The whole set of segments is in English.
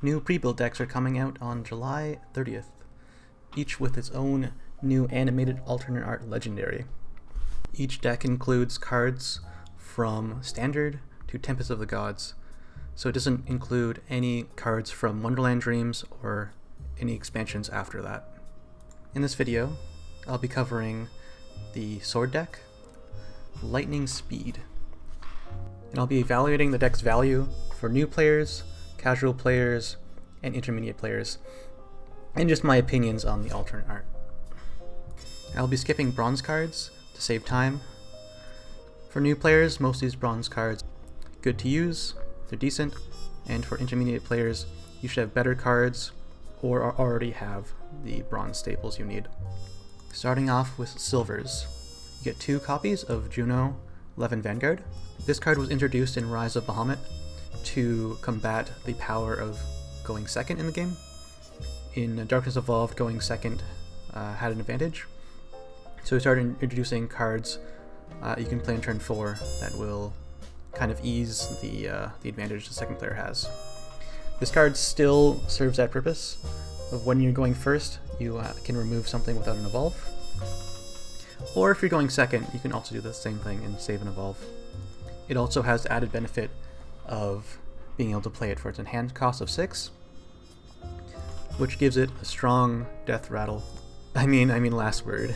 New pre-built decks are coming out on July 30th, each with its own new animated alternate art legendary. Each deck includes cards from Standard to Tempest of the Gods, so it doesn't include any cards from Wonderland Dreams or any expansions after that. In this video, I'll be covering the Sword deck, Lightning Speed, and I'll be evaluating the deck's value for new players, casual players, and intermediate players, and just my opinions on the alternate art. I'll be skipping bronze cards to save time. For new players, most of these bronze cards are good to use, they're decent, and for intermediate players, you should have better cards or already have the bronze staples you need. Starting off with silvers, you get 2 copies of Juno Levin Vanguard. This card was introduced in Rise of Bahamut to combat the power of going second in the game. In Darkness Evolved, going second had an advantage. So we started introducing cards you can play in turn 4 that will kind of ease the advantage the second player has. This card still serves that purpose of when you're going first, you can remove something without an evolve. Or if you're going second, you can also do the same thing and save an evolve. It also has the added benefit of being able to play it for its enhanced cost of 6, which gives it a strong death rattle. I mean last word.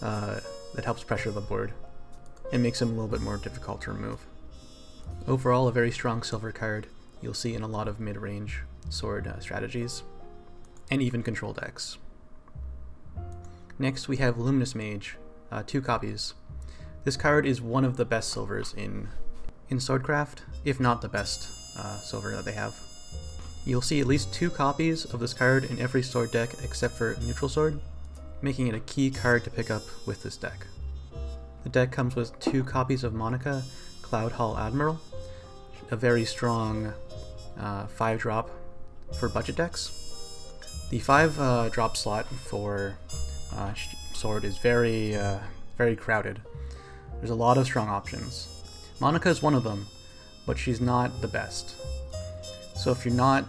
That helps pressure the board and makes them a little bit more difficult to remove. Overall, a very strong silver card you'll see in a lot of mid-range sword strategies, and even control decks. Next we have Luminous Mage, 2 copies. This card is one of the best silvers in Swordcraft, if not the best silver that they have. You'll see at least 2 copies of this card in every sword deck except for Neutral Sword, making it a key card to pick up with this deck. The deck comes with 2 copies of Monica, Cloud Hall Admiral, a very strong 5-drop for budget decks. The 5-drop slot for Sword is very crowded. There's a lot of strong options. Monica is one of them, but she's not the best. So if you're not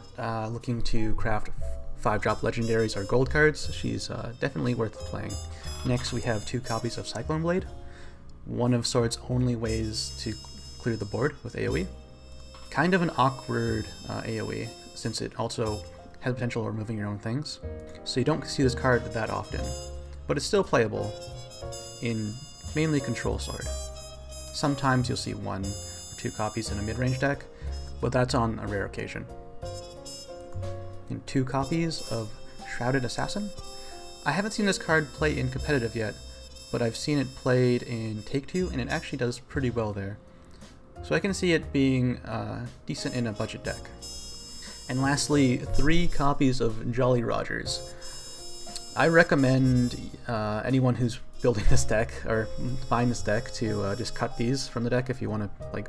looking to craft 5-drop legendaries or gold cards, she's definitely worth playing. Next we have 2 copies of Cyclone Blade, one of Sword's only ways to clear the board with AoE. Kind of an awkward AoE, since it also has potential of removing your own things, so you don't see this card that often, but it's still playable in mainly Control Sword. Sometimes you'll see 1 or 2 copies in a mid-range deck, but that's on a rare occasion. And 2 copies of Shrouded Assassin. I haven't seen this card play in competitive yet, but I've seen it played in Take-Two, and it actually does pretty well there. So I can see it being decent in a budget deck. And lastly, 3 copies of Jolly Rogers. I recommend anyone who's building this deck, or buying this deck, to just cut these from the deck if you want to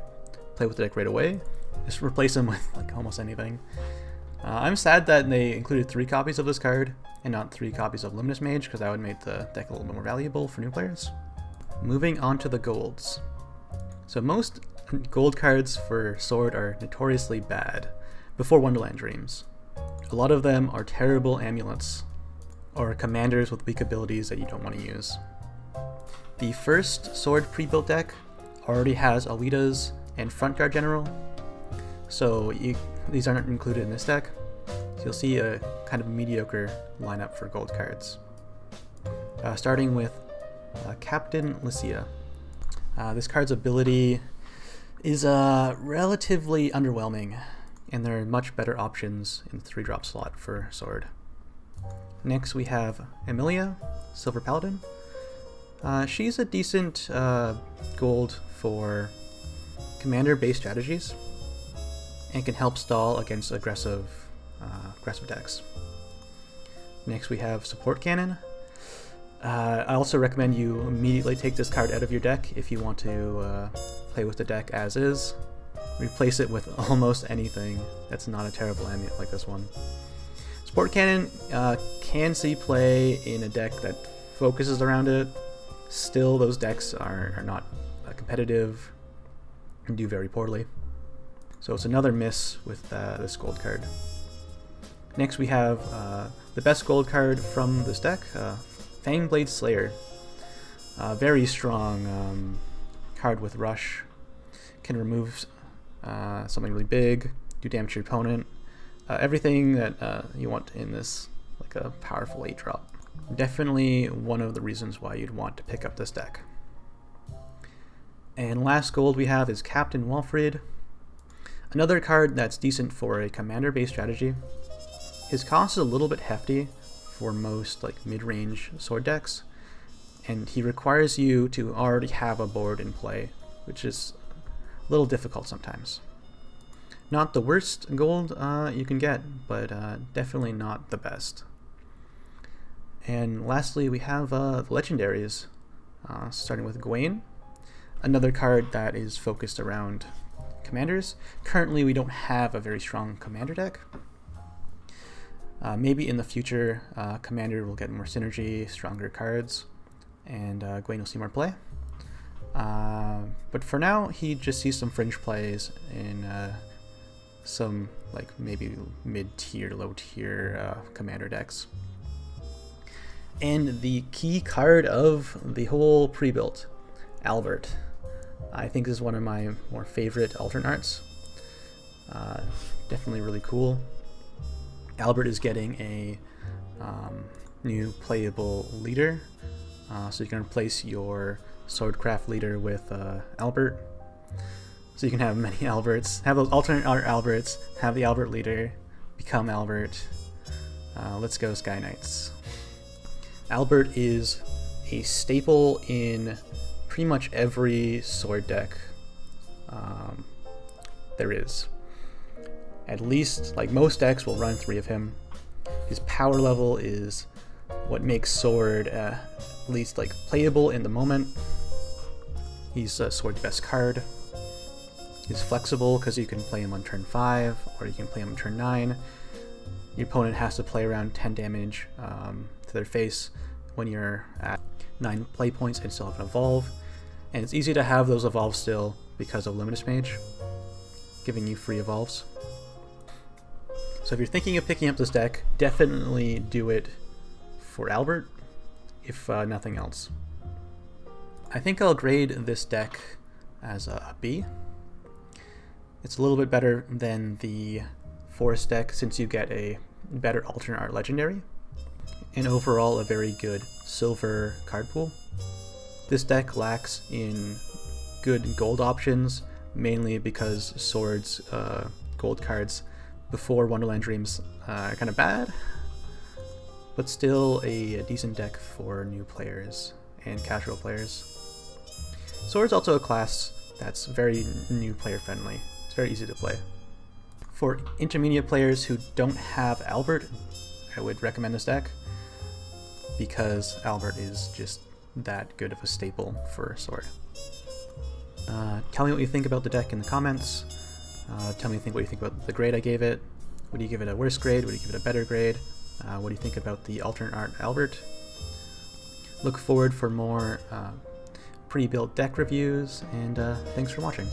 play with the deck right away. Just replace them with almost anything. I'm sad that they included 3 copies of this card and not 3 copies of Luminous Mage, because that would make the deck a little bit more valuable for new players. Moving on to the golds. So most gold cards for Sword are notoriously bad before Wonderland Dreams. A lot of them are terrible amulets, or commanders with weak abilities that you don't want to use. The first Sword pre-built deck already has Alita's and Front Guard General, so these aren't included in this deck. So you'll see a kind of mediocre lineup for gold cards. Starting with Captain Lycia. This card's ability is relatively underwhelming, and there are much better options in the 3-drop slot for Sword. Next we have Emilia, Silver Paladin. She's a decent gold for commander-based strategies, and can help stall against aggressive decks. Next we have Support Cannon. I also recommend you immediately take this card out of your deck if you want to play with the deck as is. Replace it with almost anything that's not a terrible amulet like this one. Support Cannon can see play in a deck that focuses around it. Still, those decks are not competitive and do very poorly. So it's another miss with this gold card. Next we have the best gold card from this deck, Fangblade Slayer. Very strong card with Rush. Can remove something really big, do damage to your opponent. Everything that you want in this, like a powerful 8-drop. Definitely one of the reasons why you'd want to pick up this deck. And last gold we have is Captain Walfrid. Another card that's decent for a commander-based strategy. His cost is a little bit hefty for most like mid-range sword decks, and he requires you to already have a board in play, which is a little difficult sometimes. Not the worst gold you can get, but definitely not the best. And lastly, we have the Legendaries, starting with Gawain, another card that is focused around commanders. Currently, we don't have a very strong commander deck. Maybe in the future, commander will get more synergy, stronger cards, and Gawain will see more play. But for now, he just sees some fringe plays in some like maybe mid-tier, low-tier commander decks. And the key card of the whole pre-built, Albert. I think this is one of my more favorite alternate arts. Definitely really cool. Albert is getting a new playable leader, so you can replace your Swordcraft leader with Albert. So you can have many Alberts, have those alternate art Alberts, have the Albert leader, become Albert. Let's go Sky Knights. Albert is a staple in pretty much every sword deck there is. At least, like most decks will run 3 of him. His power level is what makes Sword at least like playable in the moment. He's Sword's best card. He's flexible because you can play him on turn 5 or you can play him on turn 9. Your opponent has to play around 10 damage to their face when you're at 9 play points and still have an evolve. And it's easy to have those evolve still because of Limitless Mage, giving you free evolves. So if you're thinking of picking up this deck, definitely do it for Albert, if nothing else. I think I'll grade this deck as a B. It's a little bit better than the Forest deck since you get a better alternate art legendary, and overall a very good silver card pool. This deck lacks in good gold options, mainly because Sword's gold cards before Wonderland Dreams are kind of bad, but still a decent deck for new players and casual players. Sword's also a class that's very new player friendly. It's very easy to play. For intermediate players who don't have Albert, I would recommend this deck because Albert is just that good of a staple for Sword. Tell me what you think about the deck in the comments. Tell me what you think about the grade I gave it. Would you give it a worse grade? Would you give it a better grade? What do you think about the alternate art Albert? Look forward for more pre-built deck reviews, and thanks for watching.